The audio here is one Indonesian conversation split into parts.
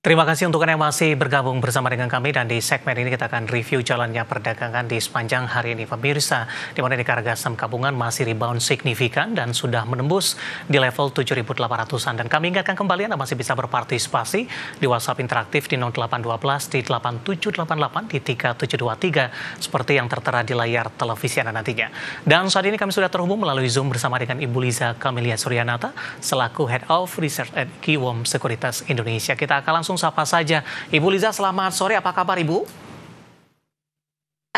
Terima kasih untuk Anda yang masih bergabung bersama dengan kami dan di segmen ini kita akan review jalannya perdagangan di sepanjang hari ini. Pemirsa, di mana harga saham gabungan masih rebound signifikan dan sudah menembus di level 7.800-an. Dan kami ingatkan kembali Anda masih bisa berpartisipasi di WhatsApp interaktif di 0812 di 8788 di 3723 seperti yang tertera di layar televisi Anda nantinya. Dan saat ini kami sudah terhubung melalui Zoom bersama dengan Ibu Liza Kamelia Suryanata selaku Head of Research at Kiwom Sekuritas Indonesia. Kita akan langsung sapa saja. Ibu Liza, selamat sore. Apa kabar, Ibu?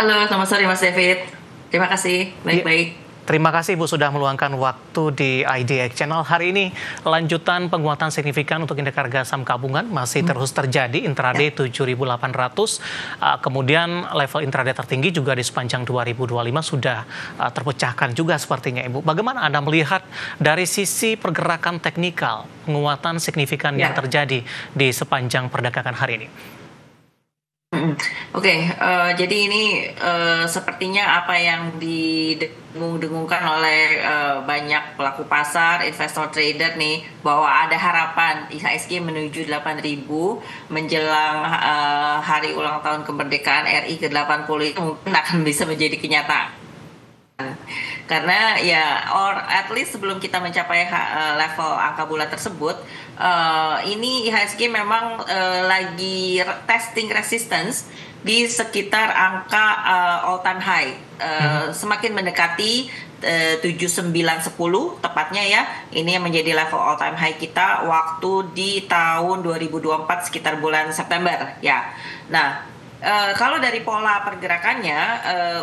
Halo, selamat sore Mas David. Terima kasih, baik-baik. Terima kasih Ibu sudah meluangkan waktu di IDX Channel. Hari ini lanjutan penguatan signifikan untuk indeks harga saham gabungan masih terus terjadi intraday 7.800. Kemudian level intraday tertinggi juga di sepanjang 2025 sudah terpecahkan juga sepertinya Ibu. Bagaimana Anda melihat dari sisi pergerakan teknikal penguatan signifikan yang terjadi di sepanjang perdagangan hari ini? Oke, jadi ini sepertinya apa yang didengung-dengungkan oleh banyak pelaku pasar, investor trader nih, bahwa ada harapan IHSG menuju 8.000 menjelang hari ulang tahun kemerdekaan RI ke-80 itu mungkin akan bisa menjadi kenyataan. Karena ya, or at least sebelum kita mencapai level angka bulan tersebut, ini IHSG memang lagi testing resistance di sekitar angka all time high, semakin mendekati 7910 tepatnya ya. Ini yang menjadi level all time high kita waktu di tahun 2024 sekitar bulan September ya. Nah, kalau dari pola pergerakannya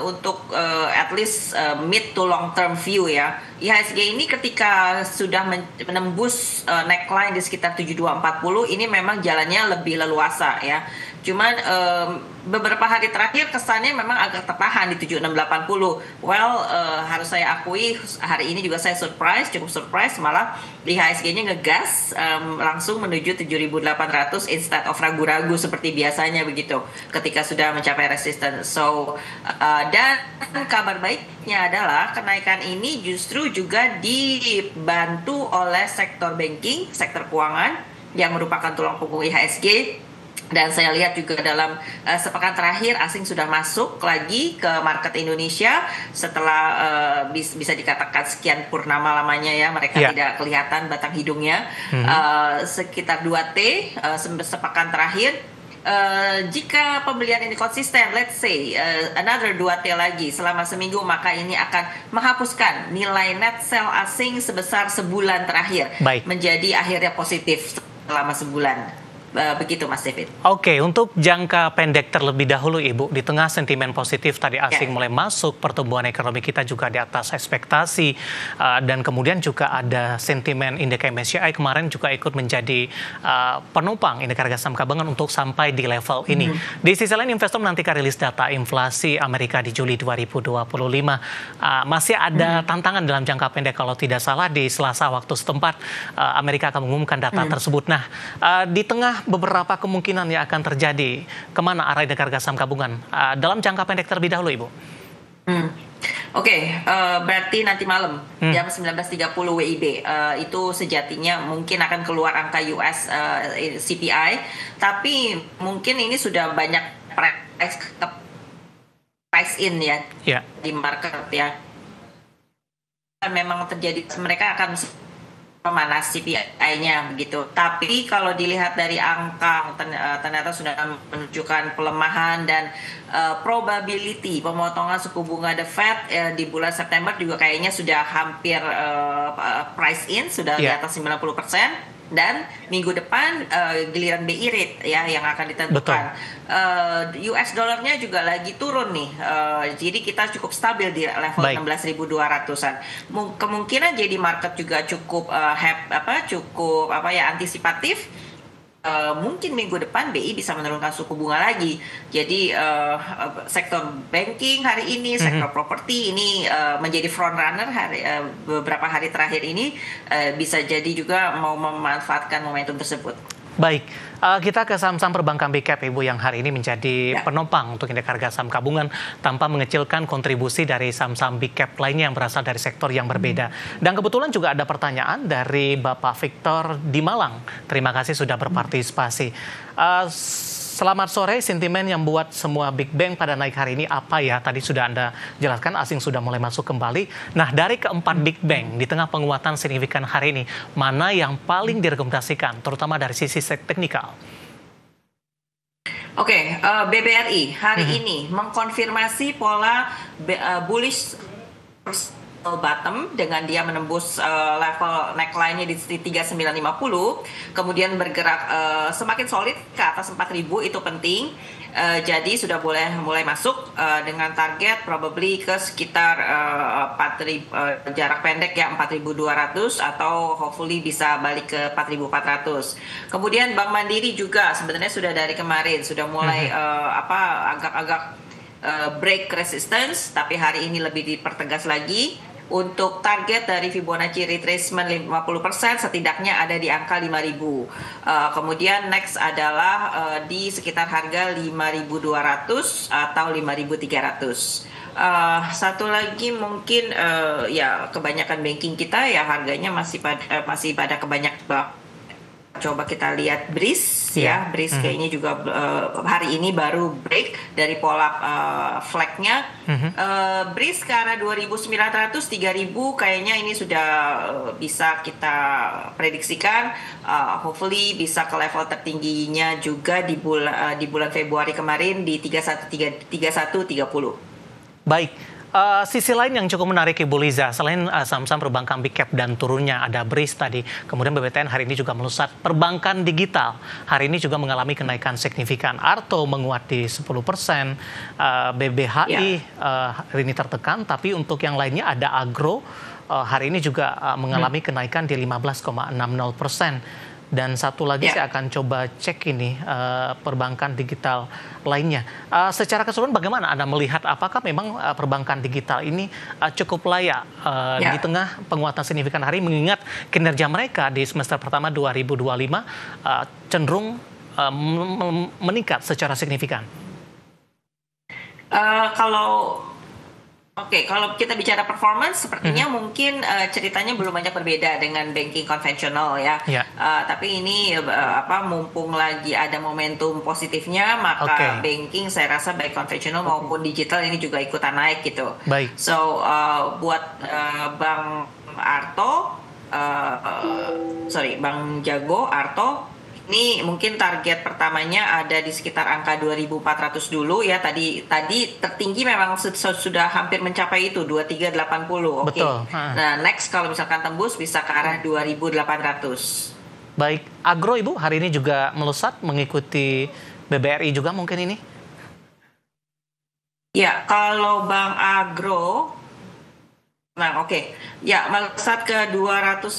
untuk at least mid to long term view ya, IHSG ini ketika sudah menembus neckline di sekitar 7240 ini memang jalannya lebih leluasa ya. Cuman beberapa hari terakhir kesannya memang agak tertahan di 7680. Well, harus saya akui hari ini juga saya cukup surprise malah IHSG-nya ngegas langsung menuju 7800 instead of ragu-ragu seperti biasanya begitu ketika sudah mencapai resistance. So, dan kabar baiknya adalah kenaikan ini justru juga dibantu oleh sektor banking, sektor keuangan yang merupakan tulang punggung IHSG. Dan saya lihat juga dalam sepekan terakhir asing sudah masuk lagi ke market Indonesia setelah bisa dikatakan sekian purnama lamanya ya, mereka tidak kelihatan batang hidungnya, sekitar 2T sepekan terakhir. Jika pembelian ini konsisten, let's say another 2T lagi selama seminggu, maka ini akan menghapuskan nilai net sell asing sebesar sebulan terakhir. Menjadi akhirnya positif selama sebulan. Begitu Mas David. Oke, untuk jangka pendek terlebih dahulu Ibu, di tengah sentimen positif tadi asing mulai masuk, pertumbuhan ekonomi kita juga di atas ekspektasi, dan kemudian juga ada sentimen indeks MSCI kemarin juga ikut menjadi penopang indeks harga saham gabungan untuk sampai di level ini. Di sisi lain investor menantikan rilis data inflasi Amerika di Juli 2025. Masih ada tantangan dalam jangka pendek, kalau tidak salah di Selasa waktu setempat Amerika akan mengumumkan data tersebut. Nah, di tengah beberapa kemungkinan yang akan terjadi, kemana arah indeks harga saham gabungan dalam jangka pendek terlebih dahulu Ibu? Oke, berarti nanti malam jam 19.30 WIB itu sejatinya mungkin akan keluar angka US CPI, tapi mungkin ini sudah banyak price in ya di market ya. Memang terjadi, mereka akan pemanas CPI-nya begitu. Tapi kalau dilihat dari angka ternyata sudah menunjukkan pelemahan dan probability pemotongan suku bunga The Fed di bulan September juga kayaknya sudah hampir price in, sudah di atas 90%. Dan minggu depan giliran BI rate ya yang akan ditentukan. US dollarnya juga lagi turun nih. Jadi kita cukup stabil di level 16.200-an. Kemungkinan jadi market juga cukup antisipatif. Mungkin minggu depan BI bisa menurunkan suku bunga lagi. Jadi sektor banking hari ini, sektor properti ini menjadi front runner beberapa hari terakhir ini, bisa jadi juga mau memanfaatkan momentum tersebut. Baik, kita ke saham-saham perbankan big cap Ibu yang hari ini menjadi penopang untuk indeks harga saham gabungan tanpa mengecilkan kontribusi dari saham-saham big cap lainnya yang berasal dari sektor yang berbeda. Dan kebetulan juga ada pertanyaan dari Bapak Victor di Malang. Terima kasih sudah berpartisipasi. Selamat sore, sentimen yang buat semua big bank pada naik hari ini apa ya? Tadi sudah Anda jelaskan, asing sudah mulai masuk kembali. Nah, dari keempat big bank di tengah penguatan signifikan hari ini, mana yang paling direkomendasikan, terutama dari sisi teknikal? Oke, BBRI hari ini mengkonfirmasi pola bullish bottom dengan dia menembus level neckline-nya di 3950, kemudian bergerak semakin solid ke atas 4000, itu penting. Jadi sudah boleh mulai masuk dengan target probably ke sekitar 4.000, jarak pendek ya 4.200 atau hopefully bisa balik ke 4.400. Kemudian Bank Mandiri juga sebenarnya sudah dari kemarin sudah mulai agak-agak break resistance, tapi hari ini lebih dipertegas lagi. Untuk target dari Fibonacci retracement 50% setidaknya ada di angka 5.000. Kemudian next adalah di sekitar harga 5.200 atau 5.300. Satu lagi mungkin ya kebanyakan banking kita ya harganya masih pada kebanyakan. Coba kita lihat BRIS ya, BRIS kayaknya juga hari ini baru break dari pola flag-nya. BRIS ke arah 2.900, 3.000 kayaknya ini sudah bisa kita prediksikan. Hopefully bisa ke level tertingginya juga di bulan Februari kemarin di 31.30. Baik. Sisi lain yang cukup menarik Ibu Liza, selain saham-saham perbankan big cap dan turunnya ada BRIS tadi, kemudian BBTN hari ini juga melesat. Perbankan digital hari ini juga mengalami kenaikan signifikan. Arto menguat di 10%, BBHI hari ini tertekan, tapi untuk yang lainnya ada Agro hari ini juga mengalami kenaikan di 15,60%. Dan satu lagi saya akan coba cek ini perbankan digital lainnya. Secara keseluruhan bagaimana Anda melihat apakah memang perbankan digital ini cukup layak di tengah penguatan signifikan hari mengingat kinerja mereka di semester pertama 2025 cenderung meningkat secara signifikan? Kalau kita bicara performance, sepertinya mungkin ceritanya belum banyak berbeda dengan banking konvensional ya. Tapi ini mumpung lagi ada momentum positifnya, maka banking saya rasa baik konvensional maupun digital ini juga ikutan naik gitu. So buat Bank Jago Arto. Ini mungkin target pertamanya ada di sekitar angka 2.400 dulu ya. Tadi tertinggi memang sudah hampir mencapai itu 2.380. Oke. Nah, next kalau misalkan tembus bisa ke arah 2.800. Baik, Agro Ibu hari ini juga melesat mengikuti BBRI juga mungkin ini? Ya, kalau Bank Agro ya melesat ke 250.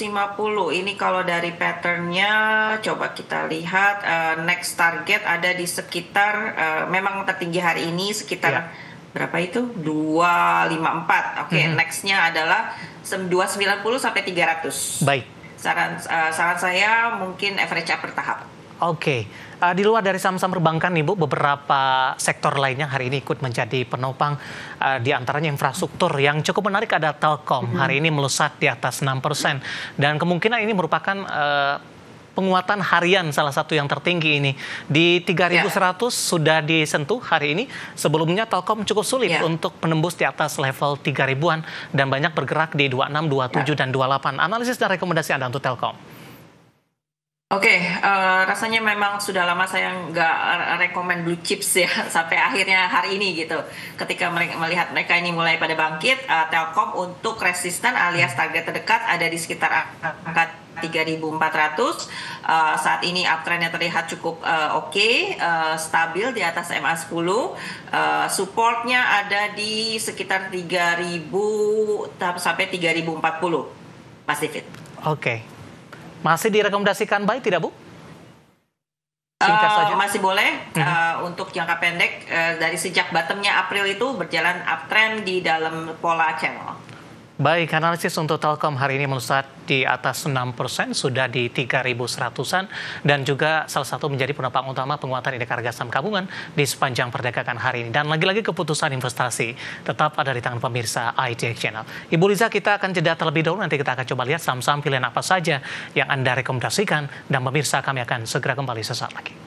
Ini kalau dari patternnya coba kita lihat next target ada di sekitar memang tertinggi hari ini sekitar berapa itu 254. Nextnya adalah 290 sampai 300. Baik. Saran saya mungkin average up bertahap. Di luar dari saham-saham perbankan Ibu, beberapa sektor lainnya hari ini ikut menjadi penopang, di antaranya infrastruktur. Yang cukup menarik ada Telkom, hari ini melesat di atas 6%. Dan kemungkinan ini merupakan penguatan harian salah satu yang tertinggi ini. Di 3.100 sudah disentuh hari ini. Sebelumnya Telkom cukup sulit untuk menembus di atas level 3.000-an dan banyak bergerak di 26, 27, dan 28. Analisis dan rekomendasi Anda untuk Telkom? Rasanya memang sudah lama saya nggak rekomen blue chips ya sampai akhirnya hari ini gitu. Ketika melihat mereka ini mulai pada bangkit, Telkom untuk resisten alias target terdekat ada di sekitar angka 3.400. Saat ini uptrendnya terlihat cukup stabil di atas MA10. Supportnya ada di sekitar 3.000 sampai 3.040, Mas David. Masih direkomendasikan buy tidak Bu? Singkat saja. Masih boleh untuk jangka pendek dari sejak bottomnya April itu berjalan uptrend di dalam pola channel. Baik, analisis untuk Telkom hari ini melesat di atas 6%, sudah di 3.100-an, dan juga salah satu menjadi penopang utama penguatan indeks harga saham gabungan di sepanjang perdagangan hari ini. Dan lagi-lagi keputusan investasi tetap ada di tangan pemirsa IDX Channel. Ibu Liza, kita akan jeda terlebih dahulu, nanti kita akan coba lihat saham-saham pilihan apa saja yang Anda rekomendasikan, dan pemirsa kami akan segera kembali sesaat lagi.